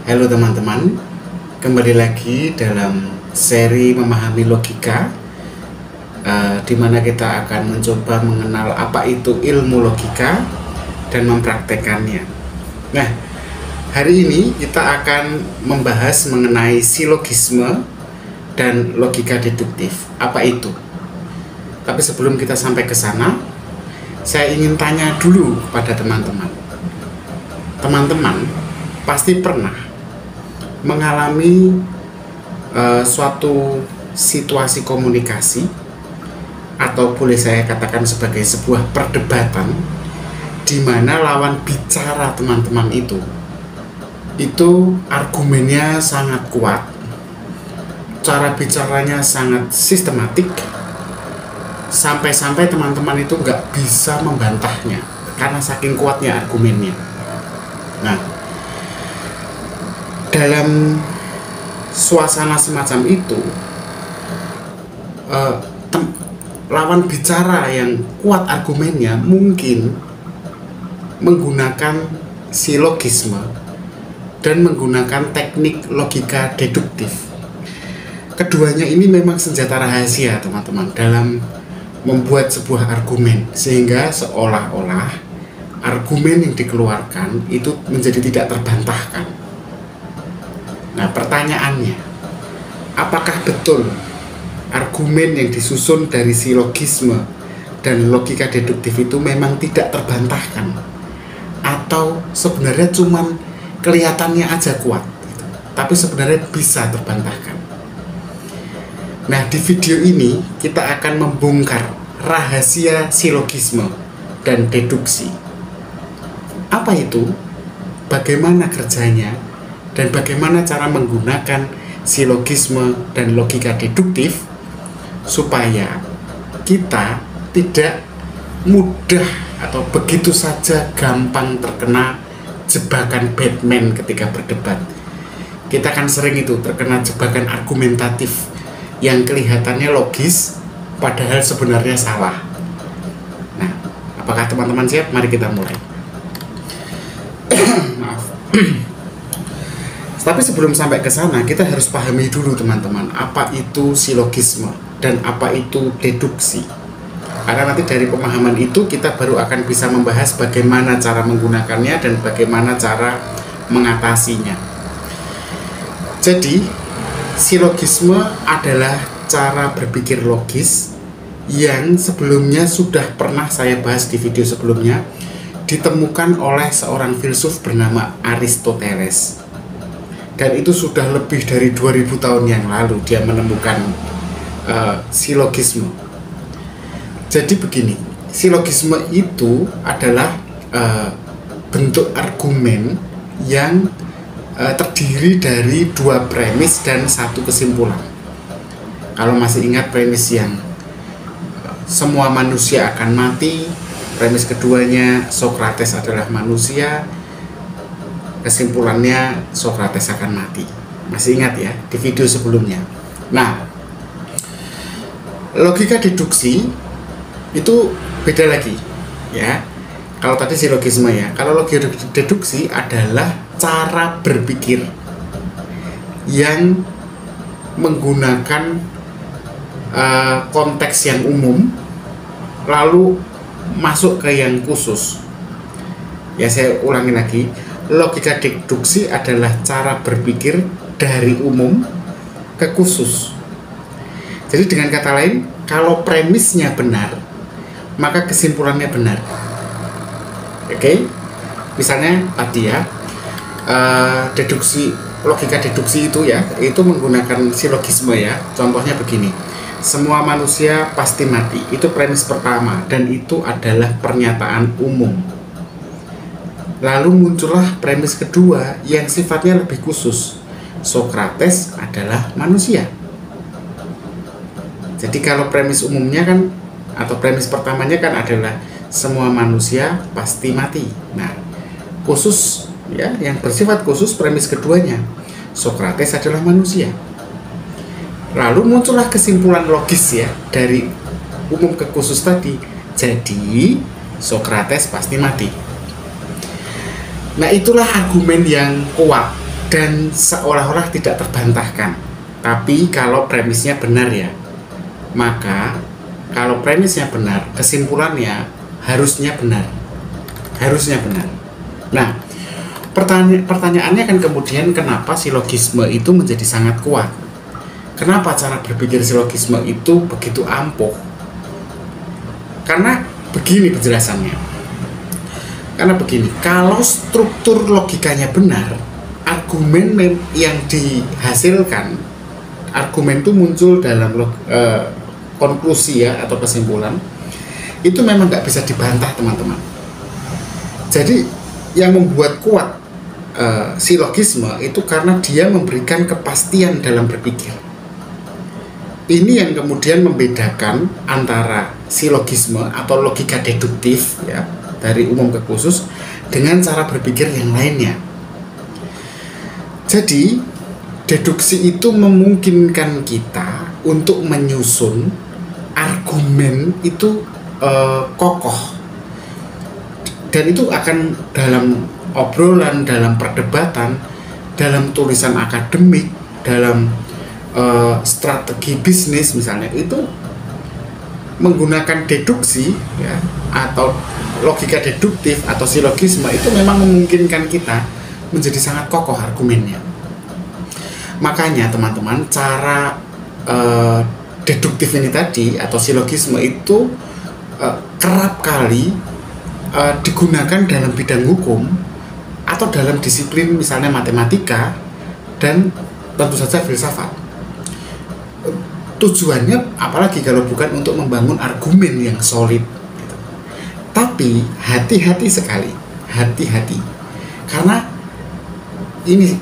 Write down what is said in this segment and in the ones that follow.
Halo teman-teman, kembali lagi dalam seri memahami logika, di mana kita akan mencoba mengenal apa itu ilmu logika dan mempraktekannya. Nah, hari ini kita akan membahas mengenai silogisme dan logika deduktif. Apa itu? Tapi sebelum kita sampai ke sana, saya ingin tanya dulu kepada teman-teman. Teman-teman pasti pernah mengalami suatu situasi komunikasi, atau boleh saya katakan sebagai sebuah perdebatan, di mana lawan bicara teman-teman itu argumennya sangat kuat, cara bicaranya sangat sistematik, sampai-sampai teman-teman itu nggak bisa membantahnya karena saking kuatnya argumennya. Nah, dalam suasana semacam itu, lawan bicara yang kuat argumennya mungkin menggunakan silogisme dan menggunakan teknik logika deduktif. Keduanya ini memang senjata rahasia teman-teman dalam membuat sebuah argumen, sehingga seolah-olah argumen yang dikeluarkan itu menjadi tidak terbantahkan. Nah, pertanyaannya, apakah betul argumen yang disusun dari silogisme dan logika deduktif itu memang tidak terbantahkan, atau sebenarnya cuman kelihatannya aja kuat gitu, tapi sebenarnya bisa terbantahkan? Nah, di video ini kita akan membongkar rahasia silogisme dan deduksi. Apa itu? Bagaimana kerjanya? Dan bagaimana cara menggunakan silogisme dan logika deduktif supaya kita tidak mudah atau begitu saja gampang terkena jebakan Batman ketika berdebat. Kita kan sering itu terkena jebakan argumentatif yang kelihatannya logis padahal sebenarnya salah. Nah, apakah teman-teman siap? Mari kita mulai. Maaf. Tapi sebelum sampai ke sana, kita harus pahami dulu teman-teman, apa itu silogisme dan apa itu deduksi. Karena nanti dari pemahaman itu kita baru akan bisa membahas bagaimana cara menggunakannya dan bagaimana cara mengatasinya. Jadi, silogisme adalah cara berpikir logis yang sebelumnya sudah pernah saya bahas di video sebelumnya, ditemukan oleh seorang filsuf bernama Aristoteles. Dan itu sudah lebih dari 2000 tahun yang lalu dia menemukan silogisme. Jadi begini, silogisme itu adalah bentuk argumen yang terdiri dari dua premis dan satu kesimpulan. Kalau masih ingat premis yang semua manusia akan mati, premis keduanya Socrates adalah manusia, kesimpulannya Socrates akan mati. Masih ingat ya di video sebelumnya. Nah, logika deduksi itu beda lagi ya. Kalau tadi silogisme ya, kalau logika deduksi adalah cara berpikir yang menggunakan konteks yang umum lalu masuk ke yang khusus. Ya, saya ulangi lagi. Logika deduksi adalah cara berpikir dari umum ke khusus. Jadi dengan kata lain, kalau premisnya benar, maka kesimpulannya benar. Oke? Misalnya tadi ya, logika deduksi itu ya, itu menggunakan silogisme ya. Contohnya begini, semua manusia pasti mati. Itu premis pertama dan itu adalah pernyataan umum. Lalu muncullah premis kedua yang sifatnya lebih khusus. Socrates adalah manusia. Jadi kalau premis umumnya kan, atau premis pertamanya kan adalah semua manusia pasti mati. Nah, khusus ya, yang bersifat khusus premis keduanya, Socrates adalah manusia. Lalu muncullah kesimpulan logis ya dari umum ke khusus tadi. Jadi Socrates pasti mati. Nah, itulah argumen yang kuat dan seolah-olah tidak terbantahkan. Tapi kalau premisnya benar ya, maka kalau premisnya benar, kesimpulannya harusnya benar. Harusnya benar. Nah, pertanyaannya kan kemudian kenapa silogisme itu menjadi sangat kuat? Kenapa cara berpikir silogisme itu begitu ampuh? Karena begini penjelasannya. Karena begini, kalau struktur logikanya benar, argumen yang dihasilkan, argumen itu muncul dalam konklusi ya atau kesimpulan, itu memang nggak bisa dibantah teman-teman. Jadi yang membuat kuat silogisme itu karena dia memberikan kepastian dalam berpikir. Ini yang kemudian membedakan antara silogisme atau logika deduktif ya, dari umum ke khusus, dengan cara berpikir yang lainnya. Jadi deduksi itu memungkinkan kita untuk menyusun argumen itu kokoh, dan itu akan dalam obrolan, dalam perdebatan, dalam tulisan akademik, dalam strategi bisnis misalnya, itu menggunakan deduksi ya, atau logika deduktif atau silogisme itu memang memungkinkan kita menjadi sangat kokoh argumennya. Makanya teman-teman, cara deduktif ini tadi atau silogisme itu kerap kali digunakan dalam bidang hukum atau dalam disiplin misalnya matematika dan tentu saja filsafat. Tujuannya apalagi kalau bukan untuk membangun argumen yang solid gitu. Tapi hati-hati sekali, hati-hati, karena ini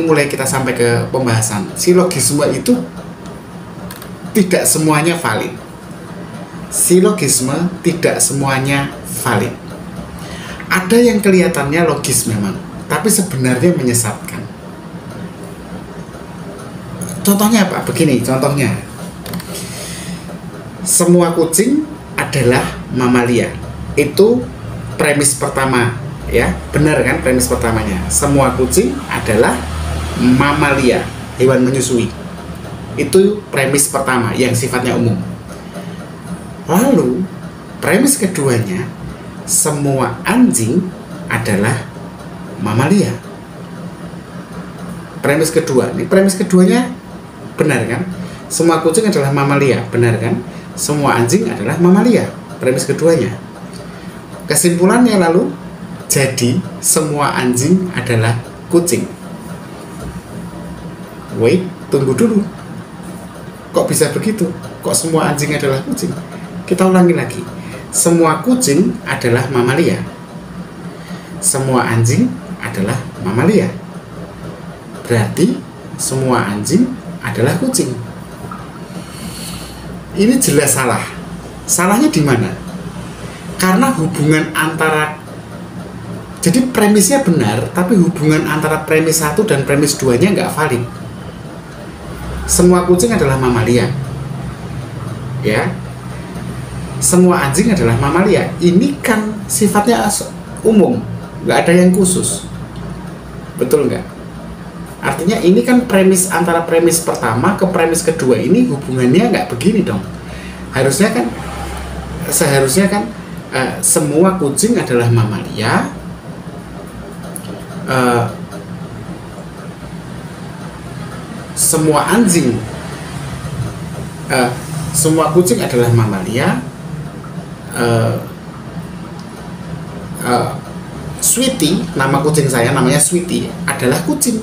mulai kita sampai ke pembahasan silogisme itu tidak semuanya valid. Silogisme tidak semuanya valid. Ada yang kelihatannya logis memang, tapi sebenarnya menyesatkan. Contohnya apa? Begini contohnya. Semua kucing adalah mamalia. Itu premis pertama ya. Benar kan premis pertamanya? Semua kucing adalah mamalia, hewan menyusui. Itu premis pertama yang sifatnya umum. Lalu premis keduanya, semua anjing adalah mamalia. Premis kedua, ini premis keduanya benar kan? Semua kucing adalah mamalia, benar kan? Semua anjing adalah mamalia, premis keduanya. Kesimpulannya lalu jadi semua anjing adalah kucing. Wait, tunggu dulu. Kok bisa begitu? Kok semua anjing adalah kucing? Kita ulangi lagi. Semua kucing adalah mamalia. Semua anjing adalah mamalia. Berarti semua anjing adalah kucing. Ini jelas salah. Salahnya di mana? Karena hubungan antara, jadi premisnya benar, tapi hubungan antara premis 1 dan premis 2-nya nggak valid. Semua kucing adalah mamalia. Ya. Semua anjing adalah mamalia. Ini kan sifatnya umum, nggak ada yang khusus. Betul nggak? Artinya ini kan premis antara premis pertama ke premis kedua ini hubungannya nggak begini dong. Seharusnya kan semua kucing adalah mamalia. Semua anjing, semua kucing adalah mamalia. Sweetie, nama kucing saya namanya Sweetie, adalah kucing.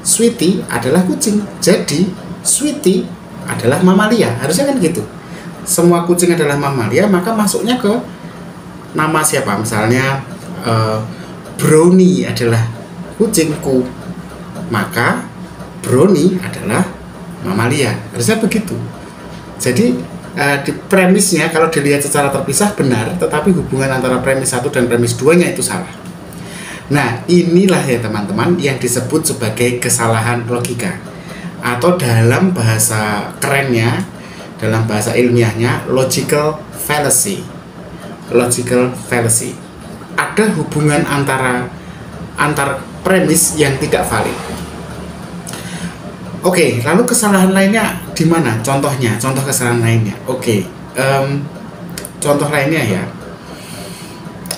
Sweetie adalah kucing, jadi Sweetie adalah mamalia. Harusnya kan gitu. Semua kucing adalah mamalia, maka masuknya ke nama siapa? Misalnya Brownie adalah kucingku, maka Brownie adalah mamalia. Harusnya begitu. Jadi di premisnya kalau dilihat secara terpisah benar, tetapi hubungan antara premis 1 dan premis 2-nya itu salah. Nah, inilah ya teman-teman yang disebut sebagai kesalahan logika, atau dalam bahasa kerennya, dalam bahasa ilmiahnya, logical fallacy. Logical fallacy. Ada hubungan antara antar premis yang tidak valid. Oke, lalu kesalahan lainnya di mana? Contohnya, contoh kesalahan lainnya. Oke, contoh lainnya ya.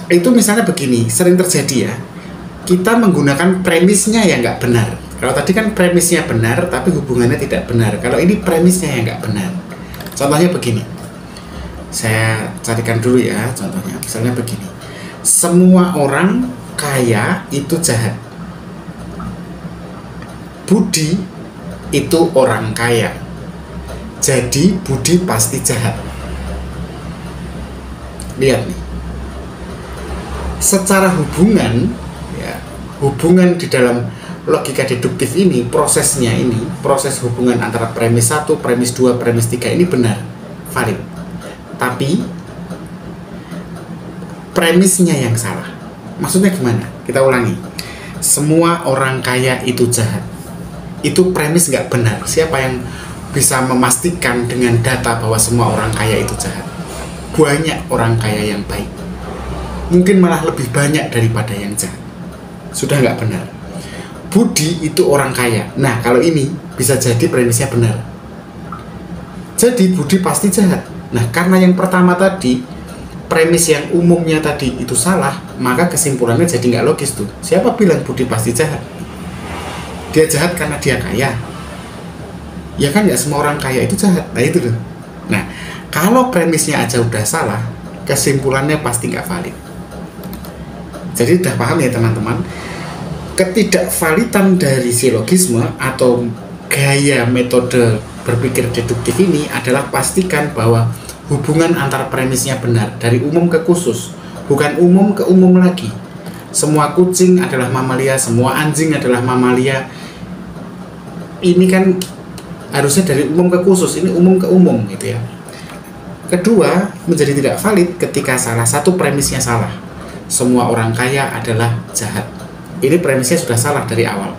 Itu misalnya begini, sering terjadi ya. Kita menggunakan premisnya yang nggak benar. Kalau tadi kan premisnya benar, tapi hubungannya tidak benar. Kalau ini premisnya yang nggak benar. Contohnya begini. Saya carikan dulu ya contohnya. Misalnya begini. Semua orang kaya itu jahat. Budi itu orang kaya. Jadi Budi pasti jahat. Lihat nih. Secara hubungan ya, hubungan di dalam logika deduktif ini, prosesnya ini, proses hubungan antara premis 1, premis 2, premis 3 ini benar, valid. Tapi premisnya yang salah. Maksudnya gimana? Kita ulangi. Semua orang kaya itu jahat. Itu premis nggak benar. Siapa yang bisa memastikan dengan data bahwa semua orang kaya itu jahat? Banyak orang kaya yang baik. Mungkin malah lebih banyak daripada yang jahat. Sudah nggak benar. Budi itu orang kaya. Nah, kalau ini bisa jadi premisnya benar. Jadi Budi pasti jahat. Nah, karena yang pertama tadi, premis yang umumnya tadi itu salah, maka kesimpulannya jadi nggak logis tuh. Siapa bilang Budi pasti jahat? Dia jahat karena dia kaya. Ya kan, nggak semua orang kaya itu jahat. Nah, itu tuh. Nah, kalau premisnya aja udah salah, kesimpulannya pasti nggak valid. Jadi udah paham ya teman-teman? Ketidakvalidan dari silogisme atau gaya metode berpikir deduktif ini adalah pastikan bahwa hubungan antara premisnya benar dari umum ke khusus, bukan umum ke umum lagi. Semua kucing adalah mamalia, semua anjing adalah mamalia. Ini kan harusnya dari umum ke khusus, ini umum ke umum gitu ya. Kedua, menjadi tidak valid ketika salah satu premisnya salah. Semua orang kaya adalah jahat. Ini premisnya sudah salah dari awal.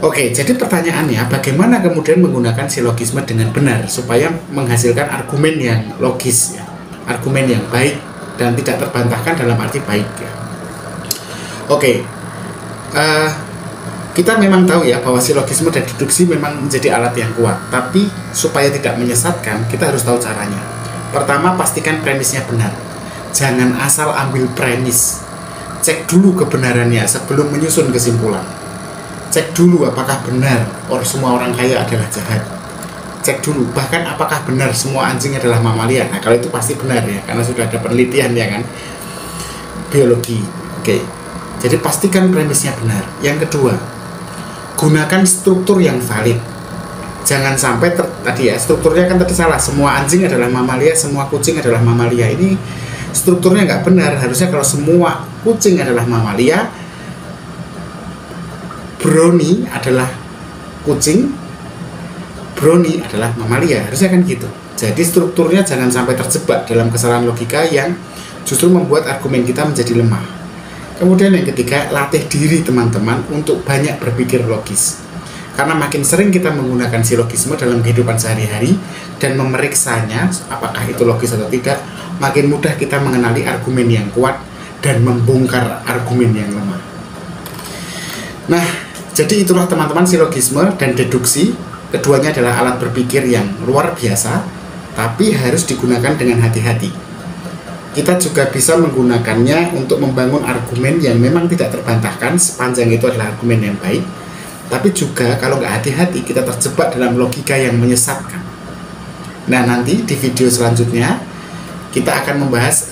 Oke, jadi pertanyaannya, bagaimana kemudian menggunakan silogisme dengan benar supaya menghasilkan argumen yang logis, ya, argumen yang baik dan tidak terbantahkan dalam arti baik. Ya. Oke, kita memang tahu ya bahwa silogisme dan deduksi memang menjadi alat yang kuat, tapi supaya tidak menyesatkan, kita harus tahu caranya. Pertama, pastikan premisnya benar. Jangan asal ambil premis. Cek dulu kebenarannya sebelum menyusun kesimpulan. Cek dulu apakah benar semua orang kaya adalah jahat. Cek dulu bahkan apakah benar semua anjing adalah mamalia. Nah, kalau itu pasti benar ya, karena sudah ada penelitian ya kan, biologi. Oke, jadi pastikan premisnya benar. Yang kedua, gunakan struktur yang valid. Jangan sampai tadi ya, strukturnya kan tadi salah. Semua anjing adalah mamalia, semua kucing adalah mamalia. Ini strukturnya nggak benar. Harusnya kalau semua kucing adalah mamalia, Brownie adalah kucing, Brownie adalah mamalia. Harusnya kan gitu. Jadi strukturnya jangan sampai terjebak dalam kesalahan logika yang justru membuat argumen kita menjadi lemah. Kemudian yang ketiga, latih diri teman-teman untuk banyak berpikir logis. Karena makin sering kita menggunakan silogisme dalam kehidupan sehari-hari dan memeriksanya apakah itu logis atau tidak, makin mudah kita mengenali argumen yang kuat dan membongkar argumen yang lemah. Nah, jadi itulah teman-teman silogisme dan deduksi. Keduanya adalah alat berpikir yang luar biasa, tapi harus digunakan dengan hati-hati. Kita juga bisa menggunakannya untuk membangun argumen yang memang tidak terbantahkan sepanjang itu adalah argumen yang baik. Tapi juga kalau nggak hati-hati kita terjebak dalam logika yang menyesatkan. Nah, nanti di video selanjutnya kita akan membahas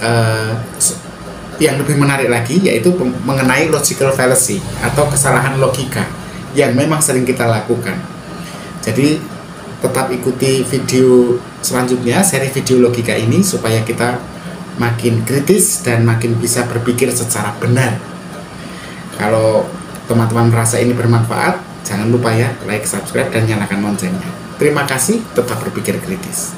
yang lebih menarik lagi, yaitu mengenai logical fallacy atau kesalahan logika yang memang sering kita lakukan. Jadi tetap ikuti video selanjutnya, seri video logika ini, supaya kita makin kritis dan makin bisa berpikir secara benar. Kalau teman-teman merasa ini bermanfaat, jangan lupa ya like, subscribe, dan nyalakan loncengnya. Terima kasih, tetap berpikir kritis.